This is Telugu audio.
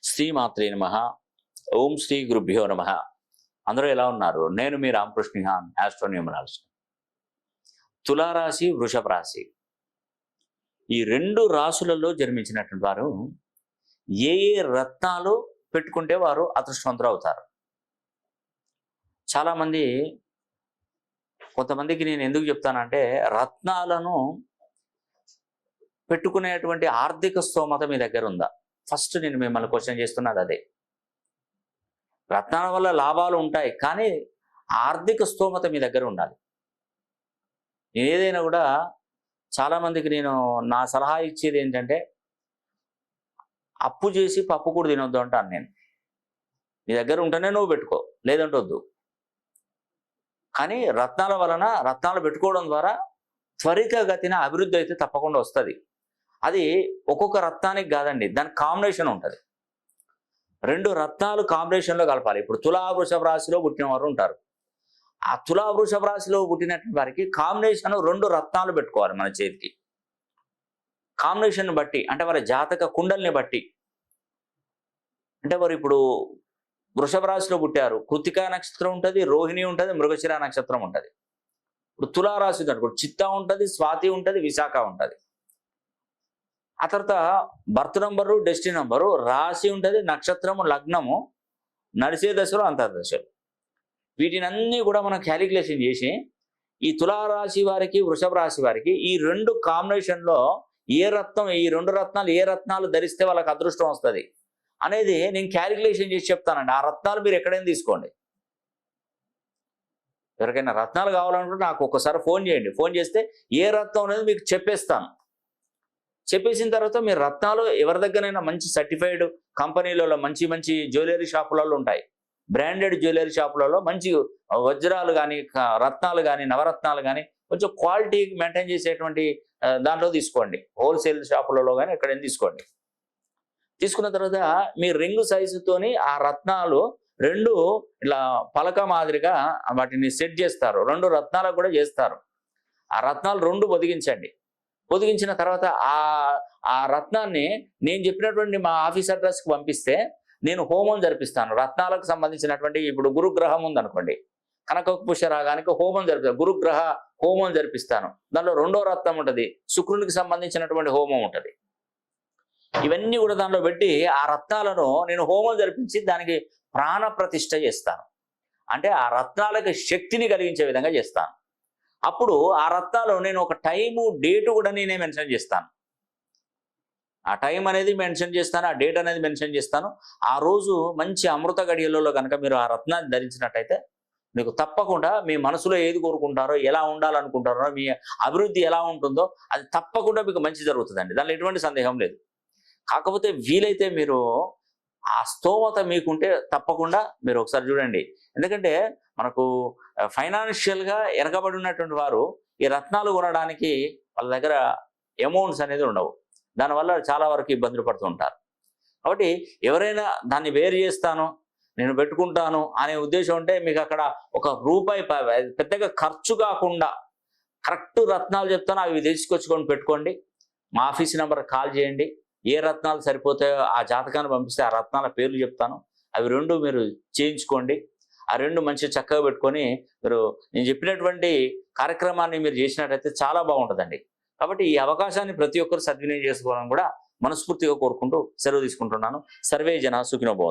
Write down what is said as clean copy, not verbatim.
శ్రీమాత్రే నమః. ఓం శ్రీ గురుభ్యో నమః. అందరూ ఎలా ఉన్నారు? నేను మీ రామకృష్ణ, ఆస్ట్రోన్యూమరాలజిస్ట్. తులారాశి, వృషభ రాశి, ఈ రెండు రాశులలో జన్మించినటువంటి వారు ఏ ఏ రత్నాలు పెట్టుకుంటే వారు అదృష్టవంతులు అవుతారు. చాలామంది, కొంతమందికి నేను ఎందుకు చెప్తానంటే, రత్నాలను పెట్టుకునేటువంటి ఆర్థిక స్తోమత మీ దగ్గర ఉందా? ఫస్ట్ నేను మిమ్మల్ని క్వశ్చన్ చేస్తున్నది అదే. రత్నాల వల్ల లాభాలు ఉంటాయి, కానీ ఆర్థిక స్తోమత మీ దగ్గర ఉండాలి. ఏదైనా కూడా చాలామందికి నేను నా సలహా ఇచ్చేది ఏంటంటే, అప్పు చేసి పప్పు కూడా తినొద్దు అంటాను నేను. నీ దగ్గర ఉంటేనే నువ్వు పెట్టుకో, లేదంటే వద్దు. కానీ రత్నాలు పెట్టుకోవడం ద్వారా త్వరితగతిన అభివృద్ధి అయితే తప్పకుండా వస్తుంది. అది ఒక్కొక్క రత్నానికి కాదండి, దానికి కాంబినేషన్ ఉంటుంది. రెండు రత్నాలు కాంబినేషన్లో కలపాలి. ఇప్పుడు తులా వృషభ రాశిలో పుట్టిన వారు ఉంటారు. ఆ తులా వృషభ రాశిలో పుట్టినటువంటి వారికి కాంబినేషన్ రెండు రత్నాలు పెట్టుకోవాలి మన చేతికి. కాంబినేషన్ బట్టి, అంటే వారి జాతక కుండల్ని బట్టి. అంటే వారు ఇప్పుడు వృషభ రాశిలో పుట్టారు, కృతికా నక్షత్రం ఉంటుంది, రోహిణి ఉంటుంది, మృగశిర నక్షత్రం ఉంటుంది. ఇప్పుడు తులారాశి ఉంటుంది, చిత్తా ఉంటుంది, స్వాతి ఉంటుంది, విశాఖ ఉంటుంది. ఆ తర్వాత బర్త్ నంబరు, డెస్టినీ నంబరు, రాశి ఉంటుంది, నక్షత్రము, లగ్నము, నడిచే దశలు, అంతర్దశలు. వీటినన్నీ కూడా మనం క్యాలిక్యులేషన్ చేసి ఈ తులారాశి వారికి, వృషభ రాశి వారికి ఈ రెండు కాంబినేషన్లో ఈ రెండు రత్నాలు ఏ రత్నాలు ధరిస్తే వాళ్ళకి అదృష్టం వస్తుంది అనేది నేను క్యాలిక్యులేషన్ చేసి చెప్తానండి. ఆ రత్నాలు మీరు ఎక్కడైనా తీసుకోండి. ఎవరికైనా రత్నాలు కావాలనుకుంటే నాకు ఒక్కసారి ఫోన్ చేయండి. ఫోన్ చేస్తే ఏ రత్నం అనేది మీకు చెప్పేస్తాను. చెప్పేసిన తర్వాత మీరు రత్నాలు ఎవరి దగ్గరైనా మంచి సర్టిఫైడ్ కంపెనీలలో, మంచి మంచి జ్యువెలరీ షాపులలో ఉంటాయి, బ్రాండెడ్ జ్యువెలరీ షాపులలో మంచి వజ్రాలు కానీ, రత్నాలు కానీ, నవరత్నాలు కానీ కొంచెం క్వాలిటీ మెయింటైన్ చేసేటువంటి దాంట్లో తీసుకోండి. హోల్సేల్ షాపులలో కానీ ఎక్కడైనా తీసుకోండి. తీసుకున్న తర్వాత మీ రింగు సైజుతోని ఆ రత్నాలు రెండు ఇట్లా పలక మాదిరిగా వాటిని సెట్ చేస్తారు. రెండు రత్నాలకు కూడా చేస్తారు. ఆ రత్నాలు రెండు పొదిగించండి. పొదిగించిన తర్వాత ఆ రత్నాన్ని నేను చెప్పినటువంటి మా ఆఫీస్ అడ్రస్కి పంపిస్తే నేను హోమం జరిపిస్తాను. రత్నాలకు సంబంధించినటువంటి, ఇప్పుడు గురుగ్రహం ఉందనుకోండి, కనక పుష్య రాగానికి హోమం జరిపిస్తాను, గురుగ్రహ హోమం జరిపిస్తాను. దాంట్లో రెండో రత్నం ఉంటుంది, శుక్రునికి సంబంధించినటువంటి హోమం ఉంటుంది. ఇవన్నీ కూడా దానిలో పెట్టి ఆ రత్నాలను నేను హోమం జరిపించి దానికి ప్రాణ ప్రతిష్ఠ చేస్తాను. అంటే ఆ రత్నాలకు శక్తిని కలిగించే విధంగా చేస్తాను. అప్పుడు ఆ రత్నాలు నేను ఒక టైము, డేటు కూడా నేనే మెన్షన్ చేస్తాను. ఆ టైం అనేది మెన్షన్ చేస్తాను, ఆ డేట్ అనేది మెన్షన్ చేస్తాను. ఆ రోజు మంచి అమృత గడియలలో కనుక మీరు ఆ రత్నాన్ని ధరించినట్టయితే మీకు తప్పకుండా మీ మనసులో ఏది కోరుకుంటారో, ఎలా ఉండాలనుకుంటారో, మీ అభివృద్ధి ఎలా ఉంటుందో అది తప్పకుండా మీకు మంచి జరుగుతుందండి. దానిలో ఎటువంటి సందేహం లేదు. కాకపోతే వీలైతే మీరు ఆ స్తోమత మీకుంటే తప్పకుండా మీరు ఒకసారి చూడండి. ఎందుకంటే మనకు ఫైనాన్షియల్గా వెనకబడి ఉన్నటువంటి వారు ఈ రత్నాలు కొనడానికి వాళ్ళ దగ్గర అమౌంట్స్ అనేది ఉండవు. దానివల్ల చాలా వరకు ఇబ్బందులు పడుతూ ఉంటారు. కాబట్టి ఎవరైనా దాన్ని వేరు చేస్తాను, నేను పెట్టుకుంటాను అనే ఉద్దేశం ఉంటే మీకు అక్కడ ఒక రూపాయి పెద్దగా ఖర్చు కాకుండా కరెక్ట్ రత్నాలు చెప్తాను, అవి తీసుకొచ్చుకొని పెట్టుకోండి. మా ఆఫీస్ నెంబర్ కాల్ చేయండి. ఏ రత్నాలు సరిపోతాయో ఆ జాతకాన్ని పంపిస్తే ఆ రత్నాల పేర్లు చెప్తాను. అవి రెండు మీరు చేయించుకోండి. ఆ రెండు మంచిగా చక్కగా పెట్టుకొని మీరు నేను చెప్పినటువంటి కార్యక్రమాన్ని మీరు చేసినట్టయితే చాలా బాగుంటుందండి. కాబట్టి ఈ అవకాశాన్ని ప్రతి ఒక్కరు సద్వినియోగం చేసుకోవాలని కూడా మనస్ఫూర్తిగా కోరుకుంటూ సెలవు తీసుకుంటున్నాను. సర్వే జన సుఖినో భవంతు.